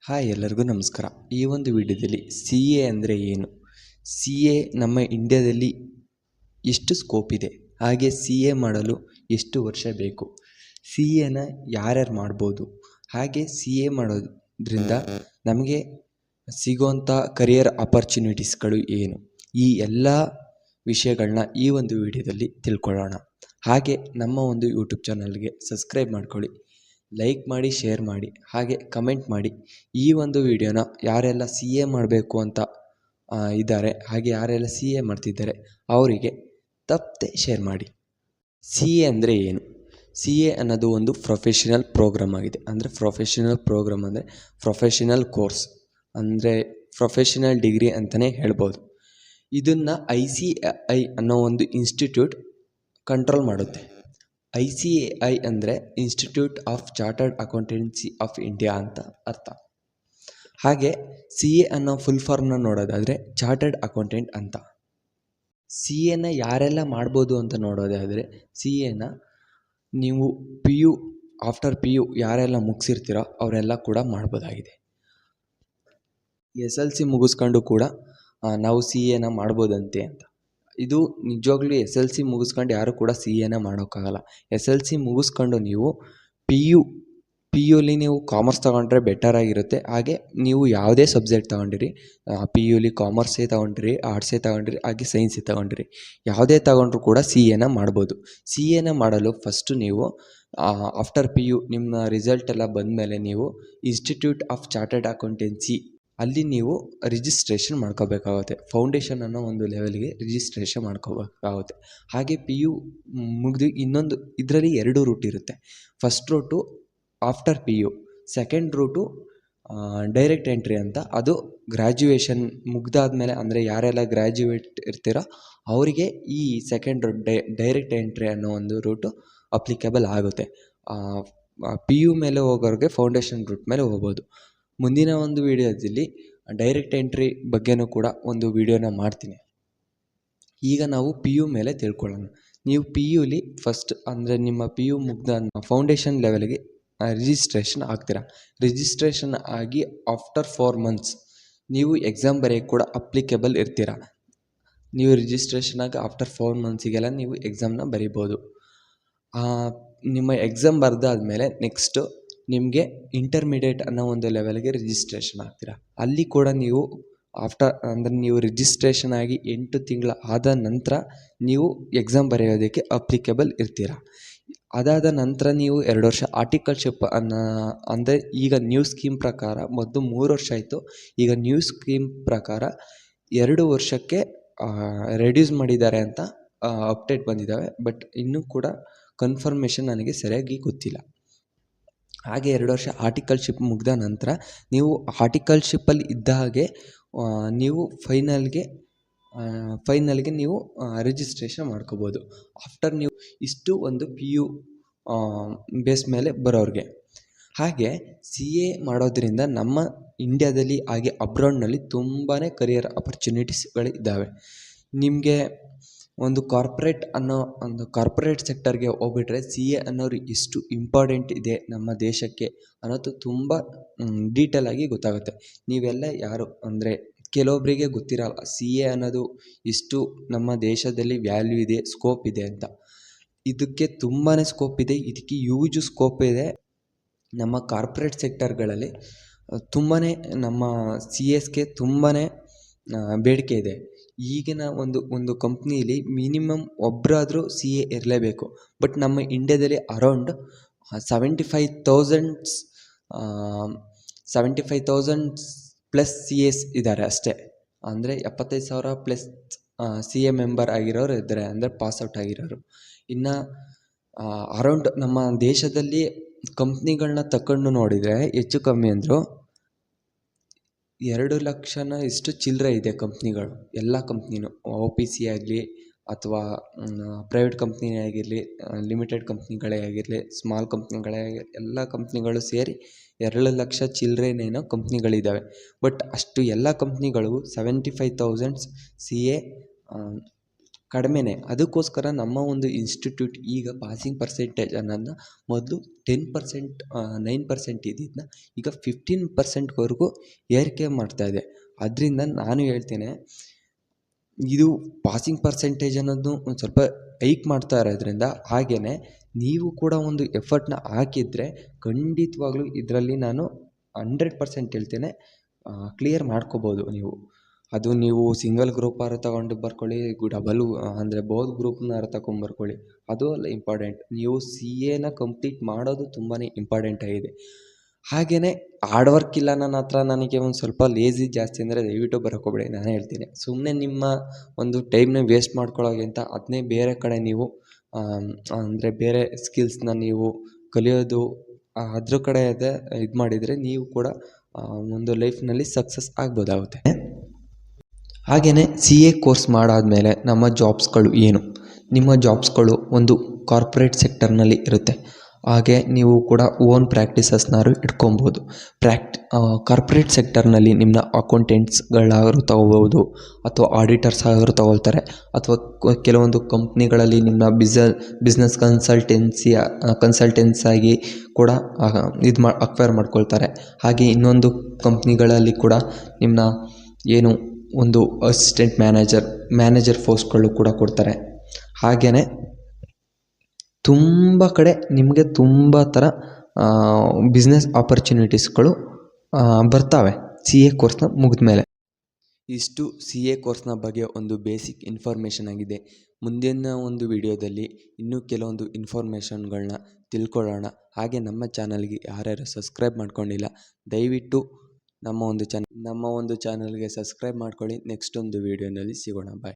Hi ಎಲ್ಲರಿಗೂ ನಮಸ್ಕಾರ. ಈ ಒಂದು ವಿಡಿಯೋದಲ್ಲಿ ಸಿ ಎ ಅಂದರೆ ಏನು, ಸಿ ಎ ನಮ್ಮ ಇಂಡಿಯಾದಲ್ಲಿ ಎಷ್ಟು ಸ್ಕೋಪ್ ಇದೆ, ಹಾಗೆ ಸಿ ಎ ಮಾಡಲು ಎಷ್ಟು ವರ್ಷ ಬೇಕು, ಸಿ ಎನ ಯಾರ್ಯಾರು ಮಾಡ್ಬೋದು, ಹಾಗೆ ಸಿ ಎ ಮಾಡೋದ್ರಿಂದ ನಮಗೆ ಸಿಗೋವಂಥ ಕರಿಯರ್ ಆಪರ್ಚುನಿಟೀಸ್ಗಳು ಏನು, ಈ ಎಲ್ಲ ವಿಷಯಗಳನ್ನ ಈ ಒಂದು ವಿಡಿಯೋದಲ್ಲಿ ತಿಳ್ಕೊಳ್ಳೋಣ. ಹಾಗೆ ನಮ್ಮ ಒಂದು ಯೂಟ್ಯೂಬ್ ಚಾನಲ್ಗೆ ಸಬ್ಸ್ಕ್ರೈಬ್ ಮಾಡ್ಕೊಳ್ಳಿ, ಲೈಕ್ ಮಾಡಿ, ಶೇರ್ ಮಾಡಿ, ಹಾಗೆ ಕಮೆಂಟ್ ಮಾಡಿ. ಈ ಒಂದು ವಿಡಿಯೋನ ಯಾರೆಲ್ಲ ಸಿ ಎ ಮಾಡಬೇಕು ಅಂತ ಇದ್ದಾರೆ, ಹಾಗೆ ಯಾರೆಲ್ಲ ಸಿ ಎ ಮಾಡ್ತಿದ್ದಾರೆ ಅವರಿಗೆ ತಪ್ಪದೆ ಶೇರ್ ಮಾಡಿ. ಸಿ ಎ ಅಂದರೆ ಏನು? ಸಿ ಎ ಅನ್ನೋದು ಒಂದು ಪ್ರೊಫೆಷನಲ್ ಪ್ರೋಗ್ರಾಮ್ ಆಗಿದೆ. ಅಂದರೆ ಪ್ರೊಫೆಷನಲ್ ಪ್ರೋಗ್ರಾಮ್ ಅಂದರೆ ಪ್ರೊಫೆಷನಲ್ ಕೋರ್ಸ್, ಅಂದರೆ ಪ್ರೊಫೆಷನಲ್ ಡಿಗ್ರಿ ಅಂತಲೇ ಹೇಳ್ಬೋದು. ಇದನ್ನು ICAI ಅನ್ನೋ ಒಂದು ಇನ್ಸ್ಟಿಟ್ಯೂಟ್ ಕಂಟ್ರೋಲ್ ಮಾಡುತ್ತೆ. ICAI ಅಂದರೆ institute of chartered accountancy of India ಅಂತ ಅರ್ಥ. ಹಾಗೆ ಸಿ ಎ ಅನ್ನೋ ಫುಲ್ ಫಾರ್ಮ್ನ ನೋಡೋದಾದರೆ ಚಾರ್ಟರ್ಡ್ ಅಕೌಂಟೆಂಟ್ ಅಂತ. ಸಿ ಎನ ಯಾರೆಲ್ಲ ಮಾಡ್ಬೋದು ಅಂತ ನೋಡೋದಾದರೆ, ಸಿ ಎನ ನೀವು ಆಫ್ಟರ್ ಪಿ ಯು ಯಾರೆಲ್ಲ ಮುಗಿಸಿರ್ತೀರೋ ಅವರೆಲ್ಲ ಕೂಡ ಮಾಡ್ಬೋದಾಗಿದೆ. SLC ಮುಗಿಸ್ಕೊಂಡು ಕೂಡ ನಾವು ಸಿ ಎನ ಮಾಡ್ಬೋದಂತೆ ಅಂತ. ಇದು ನಿಜವಾಗ್ಲೂ SLC ಮುಗಿಸ್ಕೊಂಡು ಯಾರು ಕೂಡ ಸಿ ಎನ ಮಾಡೋಕ್ಕಾಗಲ್ಲ. SLC ಮುಗಿಸ್ಕೊಂಡು ನೀವು ಪಿ ಯುಲಿ ನೀವು ಕಾಮರ್ಸ್ ತೊಗೊಂಡ್ರೆ ಬೆಟರ್ ಆಗಿರುತ್ತೆ. ಹಾಗೆ ನೀವು ಯಾವುದೇ ಸಬ್ಜೆಕ್ಟ್ ತೊಗೊಂಡಿರಿ, ಪಿ ಯುಲಿ ಕಾಮರ್ಸೇ ತೊಗೊಂಡ್ರಿ, ಆರ್ಟ್ಸೇ ತೊಗೊಂಡ್ರಿ, ಹಾಗೆ ಸೈನ್ಸೇ ತೊಗೊಂಡ್ರಿ, ಯಾವುದೇ ತೊಗೊಂಡ್ರು ಕೂಡ ಸಿ ಎನ ಮಾಡ್ಬೋದು. ಸಿ ಎನ ಮಾಡಲು ಫಸ್ಟು ನೀವು ಆಫ್ಟರ್ ಪಿ ಯು ನಿಮ್ಮ ರಿಸಲ್ಟ್ ಎಲ್ಲ ಬಂದಮೇಲೆ ನೀವು ಇನ್ಸ್ಟಿಟ್ಯೂಟ್ ಆಫ್ ಚಾರ್ಟರ್ಡ್ ಅಕೌಂಟೆನ್ಸಿ ಅಲ್ಲಿ ನೀವು ರಿಜಿಸ್ಟ್ರೇಷನ್ ಮಾಡ್ಕೋಬೇಕಾಗುತ್ತೆ. ಫೌಂಡೇಶನ್ ಅನ್ನೋ ಒಂದು ಲೆವೆಲ್ಗೆ ರಿಜಿಸ್ಟ್ರೇಷನ್ ಮಾಡ್ಕೋಬೇಕಾಗುತ್ತೆ. ಹಾಗೆ ಪಿ ಯು ಮುಗಿದು ಇನ್ನೊಂದು ಇದರಲ್ಲಿ 2 ರೂಟ್ ಇರುತ್ತೆ. First route after P U, second route direct entry ಅಂತ. ಅದು ಗ್ರ್ಯಾಜುಯೇಷನ್ ಮುಗ್ದಾದ್ಮೇಲೆ, ಅಂದರೆ ಯಾರೆಲ್ಲ ಗ್ರ್ಯಾಜುಯೇಟ್ ಇರ್ತೀರೋ ಅವರಿಗೆ ಈ ಸೆಕೆಂಡ್ ರೂಟ್ ಡೈರೆಕ್ಟ್ ಎಂಟ್ರಿ ಅನ್ನೋ ಒಂದು ರೂಟು ಅಪ್ಲಿಕೇಬಲ್ ಆಗುತ್ತೆ. ಪಿ ಯು ಮೇಲೆ ಹೋಗೋರಿಗೆ ಫೌಂಡೇಶನ್ ರೂಟ್ ಮೇಲೆ ಹೋಗ್ಬೋದು. ಮುಂದಿನ ಒಂದು ವಿಡಿಯೋದಲ್ಲಿ ಡೈರೆಕ್ಟ್ ಎಂಟ್ರಿ ಬಗ್ಗೆನೂ ಕೂಡ ಒಂದು ವಿಡಿಯೋನ ಮಾಡ್ತೀನಿ. ಈಗ ನಾವು ಪಿ ಯು ಮೇಲೆ ತಿಳ್ಕೊಳ್ಳೋಣ. ನೀವು ಪಿ ಯುಲಿ ಫಸ್ಟ್, ಅಂದರೆ ನಿಮ್ಮ ಪಿ ಯು ಮುಗ್ದ ಫೌಂಡೇಶನ್ ಲೆವೆಲ್ಗೆ ರಿಜಿಸ್ಟ್ರೇಷನ್ ಆಗ್ತೀರಾ. ರಿಜಿಸ್ಟ್ರೇಷನ್ ಆಗಿ ಆಫ್ಟರ್ 4 ಮಂತ್ಸ್ ನೀವು ಎಕ್ಸಾಮ್ ಬರೆಯೋಕ್ಕೆ ಕೂಡ ಅಪ್ಲಿಕೇಬಲ್ ಇರ್ತೀರ. ನೀವು ರಿಜಿಸ್ಟ್ರೇಷನ್ ಆಗಿ ಆಫ್ಟರ್ 4 ಮಂತ್ಸಿಗೆಲ್ಲ ನೀವು ಎಕ್ಸಾಮ್ನ ಬರಿಬೋದು. ನಿಮ್ಮ ಎಕ್ಸಾಮ್ ಬರೆದಾದ್ಮೇಲೆ ನೆಕ್ಸ್ಟು ನಿಮಗೆ ಇಂಟರ್ಮೀಡಿಯೇಟ್ ಅನ್ನೋ ಒಂದು ಲೆವೆಲ್ಗೆ ರಿಜಿಸ್ಟ್ರೇಷನ್ ಆಗ್ತೀರಾ. ಅಲ್ಲಿ ಕೂಡ ನೀವು ಅಂದರೆ ನೀವು ರಿಜಿಸ್ಟ್ರೇಷನ್ ಆಗಿ 8 ತಿಂಗಳ ಆದ ನಂತರ ನೀವು ಎಕ್ಸಾಮ್ ಬರೆಯೋದಕ್ಕೆ ಅಪ್ಲಿಕೇಬಲ್ ಇರ್ತೀರ. ಅದಾದ ನಂತರ ನೀವು 2 ವರ್ಷ ಆರ್ಟಿಕಲ್ಶಿಪ್ ಅಂದರೆ ಈಗ ನ್ಯೂ ಸ್ಕೀಮ್ ಪ್ರಕಾರ ಮೊದಲು 3 ವರ್ಷ ಇತ್ತು, ಈಗ ನ್ಯೂ ಸ್ಕೀಮ್ ಪ್ರಕಾರ 2 ವರ್ಷಕ್ಕೆ ರೆಡ್ಯೂಸ್ ಮಾಡಿದ್ದಾರೆ ಅಂತ ಅಪ್ಡೇಟ್ ಬಂದಿದ್ದಾವೆ. ಬಟ್ ಇನ್ನೂ ಕೂಡ ಕನ್ಫರ್ಮೇಷನ್ ನನಗೆ ಸರಿಯಾಗಿ ಗೊತ್ತಿಲ್ಲ. ಹಾಗೆ 2 ವರ್ಷ ಆರ್ಟಿಕಲ್ಶಿಪ್ ಮುಗಿದ ನಂತರ ನೀವು ಆರ್ಟಿಕಲ್ಶಿಪ್ಪಲ್ಲಿ ಇದ್ದ ಹಾಗೆ ನೀವು ಫೈನಲ್ಗೆ ನೀವು ರಿಜಿಸ್ಟ್ರೇಷನ್ ಮಾಡ್ಕೋಬೋದು. ಆಫ್ಟರ್ ನೀವು ಇಷ್ಟು ಒಂದು ಪಿ ಯು ಬೇಸ್ ಮೇಲೆ ಬರೋರಿಗೆ. ಹಾಗೆ ಸಿ ಎ ಮಾಡೋದ್ರಿಂದ ನಮ್ಮ ಇಂಡಿಯಾದಲ್ಲಿ ಹಾಗೆ ಅಬ್ರಾಡ್ನಲ್ಲಿ ತುಂಬಾ ಕರಿಯರ್ ಆಪರ್ಚುನಿಟೀಸ್ಗಳಿದ್ದಾವೆ. ನಿಮಗೆ ಒಂದು ಕಾರ್ಪೊರೇಟ್ ಸೆಕ್ಟರ್ಗೆ ಹೋಗ್ಬಿಟ್ರೆ ಸಿ ಎ ಅನ್ನೋರು ಎಷ್ಟು ಇಂಪಾರ್ಟೆಂಟ್ ಇದೆ ನಮ್ಮ ದೇಶಕ್ಕೆ ಅನ್ನೋದು ತುಂಬ ಡೀಟೇಲಾಗಿ ಗೊತ್ತಾಗುತ್ತೆ. ನೀವೆಲ್ಲ ಯಾರು ಅಂದರೆ ಕೆಲವೊಬ್ಬರಿಗೆ ಗೊತ್ತಿರಲ್ಲ ಸಿ ಎ ಅನ್ನೋದು ಎಷ್ಟು ನಮ್ಮ ದೇಶದಲ್ಲಿ ವ್ಯಾಲ್ಯೂ ಇದೆ, ಸ್ಕೋಪ್ ಇದೆ ಅಂತ. ಇದಕ್ಕೆ ತುಂಬಾ ಸ್ಕೋಪ್ ಇದೆ, ಇದಕ್ಕೆ ಯೂಜ್ ಸ್ಕೋಪ್ ಇದೆ. ನಮ್ಮ ಕಾರ್ಪೊರೇಟ್ ಸೆಕ್ಟರ್ಗಳಲ್ಲಿ ತುಂಬಾ ನಮ್ಮ ಸಿ ಎಸ್ಗೆ ತುಂಬಾ ಬೇಡಿಕೆ ಇದೆ. ಈಗಿನ ಒಂದು ಕಂಪ್ನೀಲಿ ಮಿನಿಮಮ್ ಒಬ್ಬರಾದರೂ ಸಿ ಎ ಇರಲೇಬೇಕು. ಬಟ್ ನಮ್ಮ ಇಂಡಿಯಾದಲ್ಲಿ ಅರೌಂಡ್ 75,000 ಪ್ಲಸ್ ಸಿ ಎಸ್ ಇದ್ದಾರೆ ಅಷ್ಟೇ. ಅಂದರೆ 75,000 ಪ್ಲಸ್ ಸಿ ಎ ಮೆಂಬರ್ ಆಗಿರೋರು ಇದ್ದಾರೆ, ಅಂದರೆ ಪಾಸ್ಔಟ್ ಆಗಿರೋರು. ಇನ್ನು ಅರೌಂಡ್ ನಮ್ಮ ದೇಶದಲ್ಲಿ ಕಂಪ್ನಿಗಳನ್ನ ತಗೊಂಡು ನೋಡಿದರೆ ಹೆಚ್ಚು ಕಮ್ಮಿ ಅಂದರೂ 2 ಲಕ್ಷನ ಇಷ್ಟು ಚಿಲ್ಲರೆ ಇದೆ ಕಂಪ್ನಿಗಳು. ಎಲ್ಲ ಕಂಪ್ನಿನೂ OPC ಆಗಲಿ ಅಥವಾ ಪ್ರೈವೇಟ್ ಕಂಪ್ನಿನೇ ಆಗಿರಲಿ, ಲಿಮಿಟೆಡ್ ಕಂಪ್ನಿಗಳೇ ಆಗಿರಲಿ, ಸ್ಮಾಲ್ ಕಂಪ್ನಿಗಳೇ ಆಗಿರಲಿ, ಎಲ್ಲ ಕಂಪ್ನಿಗಳು ಸೇರಿ 2 ಲಕ್ಷ ಚಿಲ್ಲರೆನೇನೋ ಕಂಪ್ನಿಗಳಿದ್ದಾವೆ. ಬಟ್ ಅಷ್ಟು ಎಲ್ಲ ಕಂಪ್ನಿಗಳಿಗೂ 75,000 ಸಿ ಎ ಕಡಿಮೆನೇ. ಅದಕ್ಕೋಸ್ಕರ ನಮ್ಮ ಒಂದು ಇನ್ಸ್ಟಿಟ್ಯೂಟ್ ಈಗ ಪಾಸಿಂಗ್ ಪರ್ಸೆಂಟೇಜ್ ಅನ್ನೋದನ್ನ ಮೊದಲು 10% 9% ಇದ್ದಿದ್ದನ್ನ ಈಗ 15%ವರೆಗೂ ಏರಿಕೆ ಮಾಡ್ತಾ ಇದೆ. ಅದರಿಂದ ನಾನು ಹೇಳ್ತೇನೆ, ಇದು ಪಾಸಿಂಗ್ ಪರ್ಸೆಂಟೇಜ್ ಅನ್ನೋದು ಒಂದು ಸ್ವಲ್ಪ ಹೈಕ್ ಮಾಡ್ತಾ ಇರೋದ್ರಿಂದ, ಹಾಗೆಯೇ ನೀವು ಕೂಡ ಒಂದು ಎಫರ್ಟ್ನ ಹಾಕಿದರೆ ಖಂಡಿತವಾಗ್ಲೂ ಇದರಲ್ಲಿ ನಾನು 100% ಹೇಳ್ತೇನೆ, ಕ್ಲಿಯರ್ ಮಾಡ್ಕೋಬೋದು ನೀವು. ಅದು ನೀವು ಸಿಂಗಲ್ ಗ್ರೂಪಾದ್ರು ತಗೊಂಡು ಬರ್ಕೊಳ್ಳಿ, ಡಬಲ್ ಅಂದರೆ ಬೋತ್ ಗ್ರೂಪ್ನಾರು ತಗೊಂಬರ್ಕೊಳ್ಳಿ, ಅದು ಅಲ್ಲ ಇಂಪಾರ್ಟೆಂಟ್. ನೀವು CAನ ಕಂಪ್ಲೀಟ್ ಮಾಡೋದು ತುಂಬಾ ಇಂಪಾರ್ಟೆಂಟ್ ಆಗಿದೆ. ಹಾಗೆಯೇ ಹಾರ್ಡ್ ವರ್ಕ್ ಇಲ್ಲ ನನ್ನ ಹತ್ರ, ನನಗೆ ಒಂದು ಸ್ವಲ್ಪ ಲೇಝಿ ಜಾಸ್ತಿ ಅಂದರೆ ದಯವಿಟ್ಟು ಬರೋಕ್ಕೆ ಹೋಗಬೇಡಿ. ನಾನು ಹೇಳ್ತೀನಿ, ಸುಮ್ಮನೆ ನಿಮ್ಮ ಒಂದು ಟೈಮ್ನ ವೇಸ್ಟ್ ಮಾಡ್ಕೊಳ್ಳೋಕ್ಕಿಂತ ಅದನ್ನೇ ಬೇರೆ ಕಡೆ ನೀವು ಅಂದರೆ ಬೇರೆ ಸ್ಕಿಲ್ಸ್ನ ನೀವು ಕಲಿಯೋದು ಅದ್ರ ಕಡೆ ಇದು ಮಾಡಿದರೆ ನೀವು ಕೂಡ ಒಂದು ಲೈಫ್ನಲ್ಲಿ ಸಕ್ಸಸ್ ಆಗ್ಬೋದಾಗುತ್ತೆ. ಹಾಗೆಯೇ CA ಕೋರ್ಸ್ ಮಾಡಾದಮೇಲೆ ನಮ್ಮ ಜಾಬ್ಸ್ಗಳು ಏನು? ನಿಮ್ಮ ಜಾಬ್ಸ್ಗಳು ಒಂದು ಕಾರ್ಪೊರೇಟ್ ಸೆಕ್ಟರ್ನಲ್ಲಿ ಇರುತ್ತೆ. ಹಾಗೆ ನೀವು ಕೂಡ ಓನ್ ಪ್ರಾಕ್ಟೀಸಸ್ನಾದ್ರು ಇಟ್ಕೊಬೋದು. ಕಾರ್ಪೊರೇಟ್ ಸೆಕ್ಟರ್ನಲ್ಲಿ ನಿಮ್ಮನ್ನ ಅಕೌಂಟೆಂಟ್ಸ್ಗಳಾದ್ರು ತಗೋಬೋದು, ಅಥವಾ ಆಡಿಟರ್ಸ್ ಆದರೂ ತಗೊಳ್ತಾರೆ, ಅಥವಾ ಕೆಲವೊಂದು ಕಂಪ್ನಿಗಳಲ್ಲಿ ನಿಮ್ಮ ಬಿಸ್ನೆಸ್ ಕನ್ಸಲ್ಟೆನ್ಸ್ ಆಗಿ ಕೂಡ ಅಕ್ವೈರ್ ಮಾಡ್ಕೊಳ್ತಾರೆ. ಹಾಗೆ ಇನ್ನೊಂದು ಕಂಪ್ನಿಗಳಲ್ಲಿ ಕೂಡ ನಿಮ್ಮನ್ನ ಏನು ಒಂದು ಅಸಿಸ್ಟೆಂಟ್ ಮ್ಯಾನೇಜರ್ ಪೋಸ್ಟ್ಗಳು ಕೂಡ ಕೊಡ್ತಾರೆ. ಹಾಗೆಯೇ ತುಂಬ ಕಡೆ ನಿಮಗೆ ತುಂಬ ಥರ ಬಿಸ್ನೆಸ್ ಆಪರ್ಚುನಿಟೀಸ್ಗಳು ಬರ್ತಾವೆ CA ಕೋರ್ಸ್ನ ಮುಗಿದ ಮೇಲೆ. ಇಷ್ಟು CA ಕೋರ್ಸ್ನ ಬಗ್ಗೆ ಒಂದು ಬೇಸಿಕ್ ಇನ್ಫಾರ್ಮೇಷನ್ ಆಗಿದೆ. ಮುಂದಿನ ಒಂದು ವಿಡಿಯೋದಲ್ಲಿ ಇನ್ನೂ ಕೆಲವೊಂದು ಇನ್ಫಾರ್ಮೇಷನ್ಗಳನ್ನ ತಿಳ್ಕೊಳ್ಳೋಣ. ಹಾಗೆ ನಮ್ಮ ಚಾನಲ್ಗೆ ಯಾರ್ಯಾರು ಸಬ್ಸ್ಕ್ರೈಬ್ ಮಾಡ್ಕೊಂಡಿಲ್ಲ, ದಯವಿಟ್ಟು ನಮ್ಮ ಒಂದು ಚಾನಲ್ಗೆ ಸಬ್ಸ್ಕ್ರೈಬ್ ಮಾಡ್ಕೊಳ್ಳಿ. ನೆಕ್ಸ್ಟ್ ಒಂದು ವಿಡಿಯೋನಲ್ಲಿ ಸಿಗೋಣ. ಬಾಯ್.